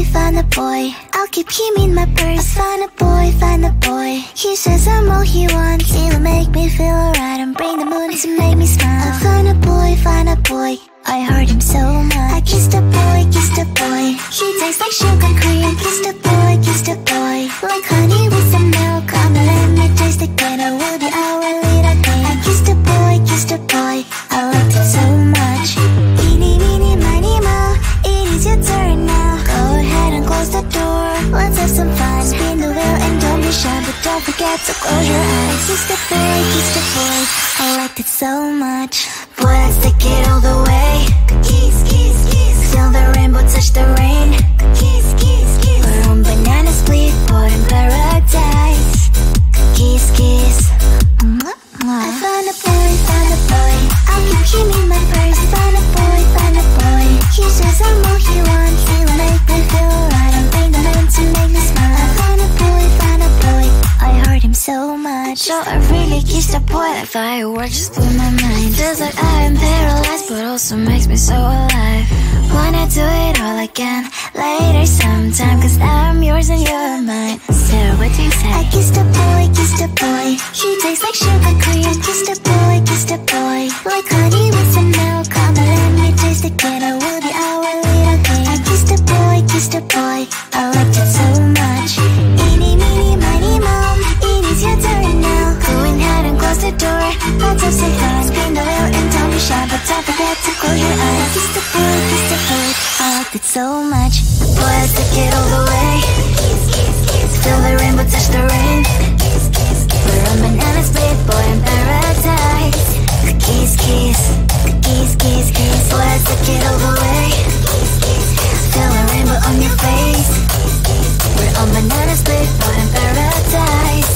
find a boy. I'll keep him in my purse. Find a boy, find a boy. He says I'm all he wants. He'll make me feel alright and bring the moon to make me smile. I'll find a boy, find a boy. I heard him so much. I kissed the boy, kissed the boy. He tastes like sugar cream. Kiss the boy, kiss the boy. Like honey with some milk. Come and let me taste it again. I will be our little game. I kissed the boy, kissed the boy. I liked it so much. Eeny, meeny, miny, moe. It is your turn now. Go ahead and close the door. Let's have some fun. Spin the wheel and don't be shy, but don't forget to close your eyes. Kiss the boy, kiss the boy. I liked it so much. Boy, let's take it all the way. Kiss, kiss, kiss. Feel the rainbow touch the rain. Kiss, kiss, kiss. We're on banana split, boy in paradise. Kiss, kiss. I found a boy, found a boy. I'll keep him in my purse. Find a boy, find a boy. He says I'm all he wants. He'll make me feel alright and bring the moon to make me smile. I found a boy, found a boy. I heard him so much. So I really kissed a boy like fireworks just blew my mind. Feels like I am paralyzed, but also makes me so alive. Wanna do it all again later sometime, cause now I'm yours and you're mine. So what do you say? I kissed a boy, kissed a boy. He tastes like sugar cream. Kiss the boy, kiss the boy. Like honey with some milk. Come and let me taste again. I will be our little game. I kissed the boy, kissed the boy. I liked it so much. Eeny, meeny, miny, moe. It is your turn now. Go ahead and close the door. Let's have some fun. Spin the wheel and don't be shy, but don't forget to close your eyes. Kiss the boy, kiss the boy. I liked it so much. Boy, let's take it all the way. Kiss, kiss, kiss. Feel the rainbow touch the rain. Kiss, kiss, kiss. We're on banana split, boy in paradise. Kiss, kiss. Kiss, kiss, kiss. Boy, let's take it all the way. Kiss, kiss, kiss. Feel the rainbow on your face. Kiss, kiss, kiss. We're on banana split, boy in paradise.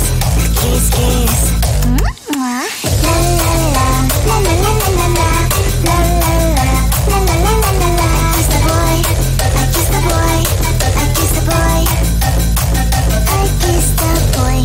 Kiss, kiss. La la la la la la la la la la la la la la la la la. Kiss the boy, I kiss the boy, I kiss the boy, I kiss the boy.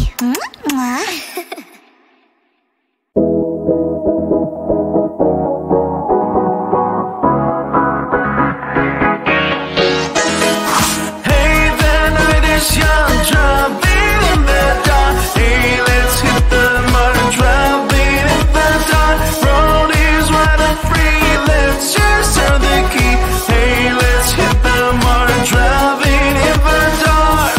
Hey, the night is young, driving in the dark. Hey, let's hit the mud and driving in the dark. Road is wide and free, let's just turn the key. Hey, let's hit the mud and driving in the dark.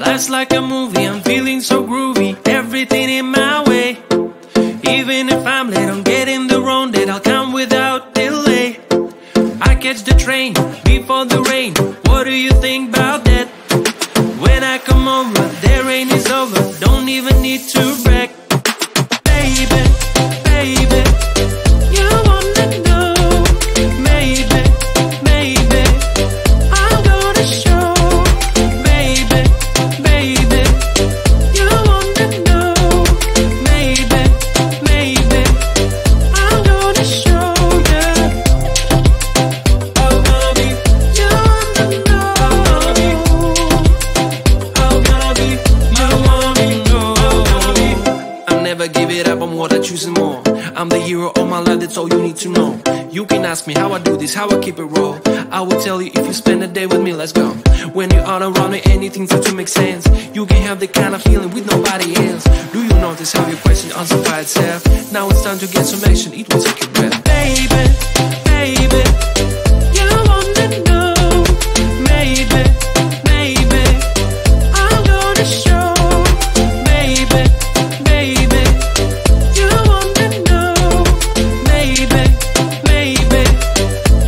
Life's like a movie, I'm feeling so groovy, everything in my way. Even if I'm late, I'm getting the wrong date, I'll come without delay. I catch the train before the rain, what do you think about that? When I come over, the rain is over, don't even need to brag. Baby, baby, you wanna know. Maybe, maybe, I'm gonna show. Baby, baby, you wanna know. Maybe, maybe, I'm gonna show you. Oh, baby, you wanna know. Oh, baby, you wanna know. I'll never give it up, I'm what I choose and more. I'm the hero of my life, that's all you need to know. You can ask me how I do this, how I keep it raw. I will tell you if you spend a day with me, let's go. When you are around me, anything starts to make sense. You can have the kind of feeling with nobody else. Do you notice how your question answers by itself? Now it's time to get some action, it will take your breath. Baby, baby, you wanna know. Maybe, maybe, I'm gonna show. Baby, baby, you wanna know. Maybe, maybe,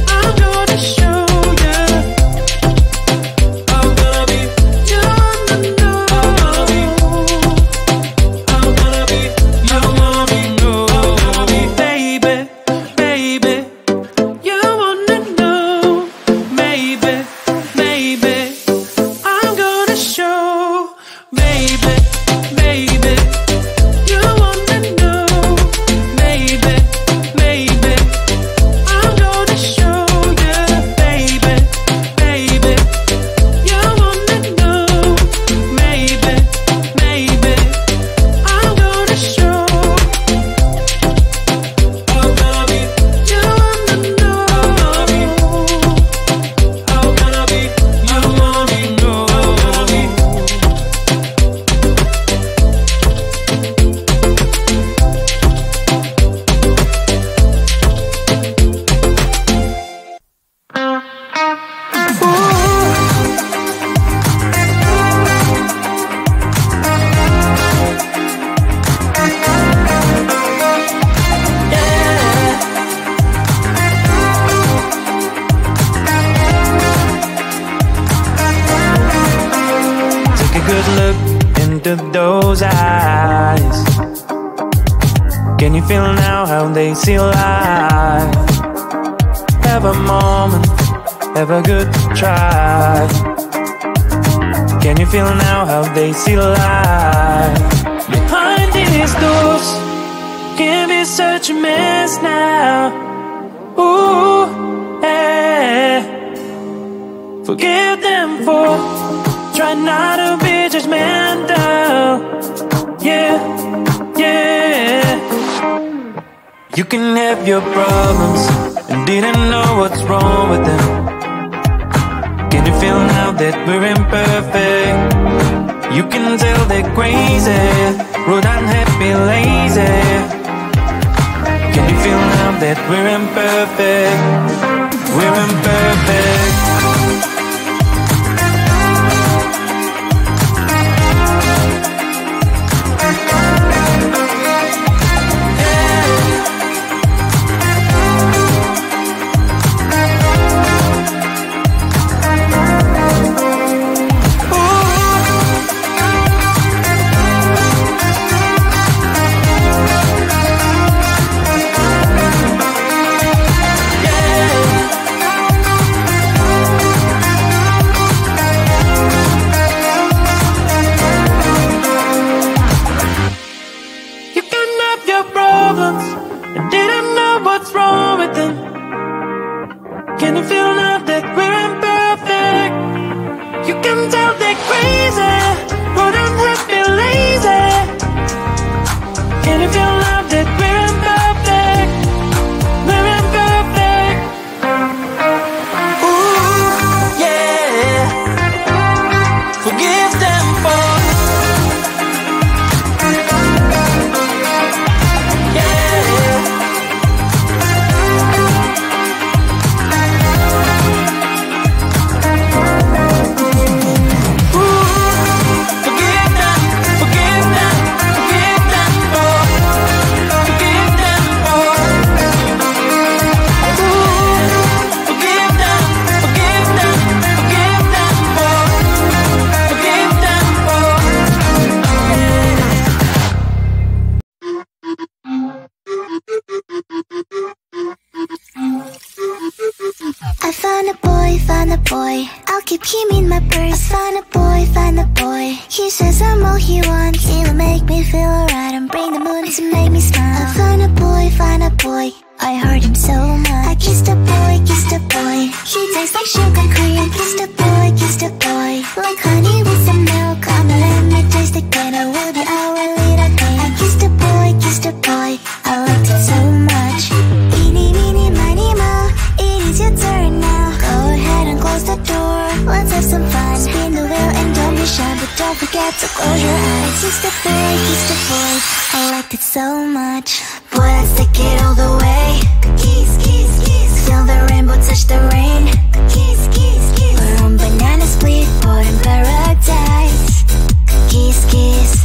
I'm gonna show you. Oh, baby, you wanna know. Oh, baby, you wanna know. Baby, baby, you wanna know. Maybe, maybe, I'm gonna show. Baby, baby, you wanna know. Maybe, maybe, I'm gonna show you. Baby, baby, you wanna know. Maybe, maybe, I'm gonna show. Oh, baby, you wanna know. Oh, baby, you wanna know. Take a good look into those eyes. Can you feel now how they see life? Have a moment, have a good try. Can you feel now how they see life? Behind these doors can be such a mess now. Ooh, yeah. Forgive them for try not to be judgmental. Yeah, yeah. You can have your problems and didn't know what's wrong with them. Can you feel now that we're imperfect? You can tell they're crazy, rude, unhappy, lazy. Can you feel now that we're imperfect? We're imperfect. I'll keep him in my purse. Find a boy, find a boy. He says I'm all he wants. He'll make me feel alright and bring the moon to make me smile. I find a boy, find a boy. I heard him so much. I kissed a boy, kissed a boy. He tastes like sugar cream. Kissed a boy, kissed a boy. Like honey with some milk. Come and let me taste again. I will be our little king. I kissed a boy, kissed a boy. I liked it so much. Eeny, meeny, miny, moe. It is your turn now. Go ahead and close the door. Let's have some fun. Spin the wheel and don't be shy, but don't forget to close your eyes. Kissed a boy, kissed a boy. I liked it so much. Boy, let's take it all the way. Kiss, kiss, kiss. Feel the rainbow touch the rain. Kiss, kiss, kiss. We're on banana split, boy in paradise. Kiss, kiss.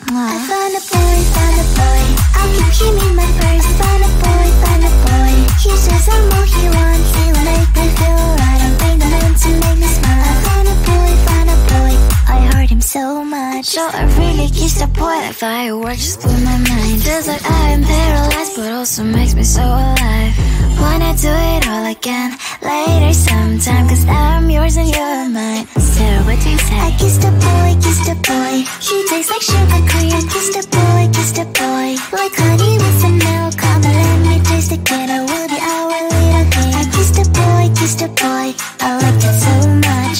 I found a boy, found a boy. I'll keep him in my purse. Found a boy, found a boy. He says I'm all he wants. He'll make me feel alright and bring the moon to make me smile. I found a boy, found a boy. I heard him so much. So I really kissed a boy like fireworks just blew my mind. Feels like I am paralyzed, but also makes me so alive. Wanna do it all again later sometime, cause now I'm yours and you're mine. So what do you say? I kissed a boy, kissed a boy. He tastes like sugar cream. Kissed a boy, kissed a boy. Like honey with some milk. Come and let me taste again. I will be our little king. I kissed a boy, kissed a boy. I liked it so much.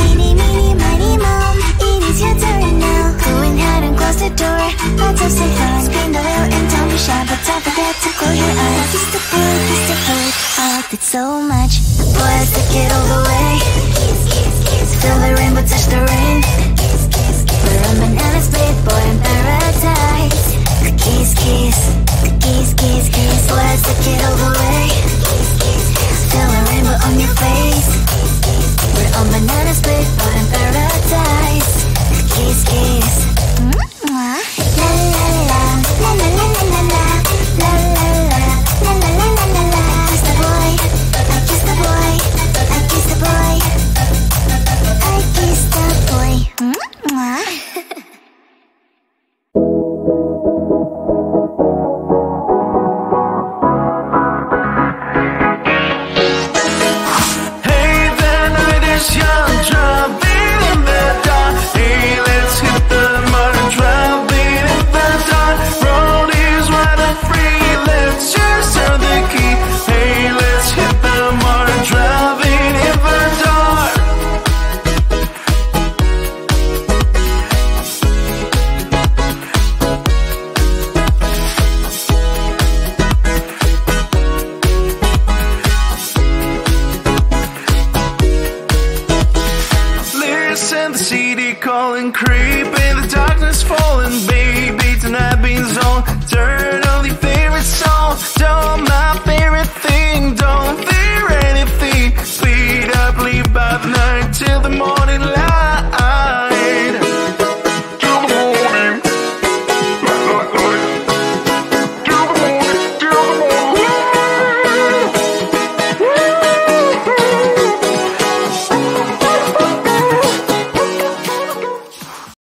Eeny, meeny, miny, moe. It is your turn now. Go ahead and close the door. Let's have some fun. Spin the wheel and don't be shy, but don't forget to close your eyes. Kissed a boy, kissed a boy. I liked it so much. Boy, let's take it all the way. Kiss, kiss, kiss. Feel the rainbow touch the rain. Kiss, kiss, kiss. We're on banana split, boy in paradise. Kiss, kiss. Kiss, kiss, kiss. Boy, let's take it all the way. Kiss, kiss, kiss. Feel the rainbow on your face. We're on banana split, boy in paradise. Kiss, kiss. La la la, la la la la la, la la la, la la la la la la. Kiss the boy, I kiss the boy, I kiss the boy, I kiss the boy. Hey, the night is young, driving in the dark. Hey, let's hit the mud and driving in the dark. Road is wide and free, let's just turn the key. Hey, let's hit the mud and driving in the dark. Listen, the city calling, creep in the darkness falling. Baby, tonight being on. Turn on your favorite song. Don't my favorite thing. Don't fear anything. Speed up, leave by the night till the morning.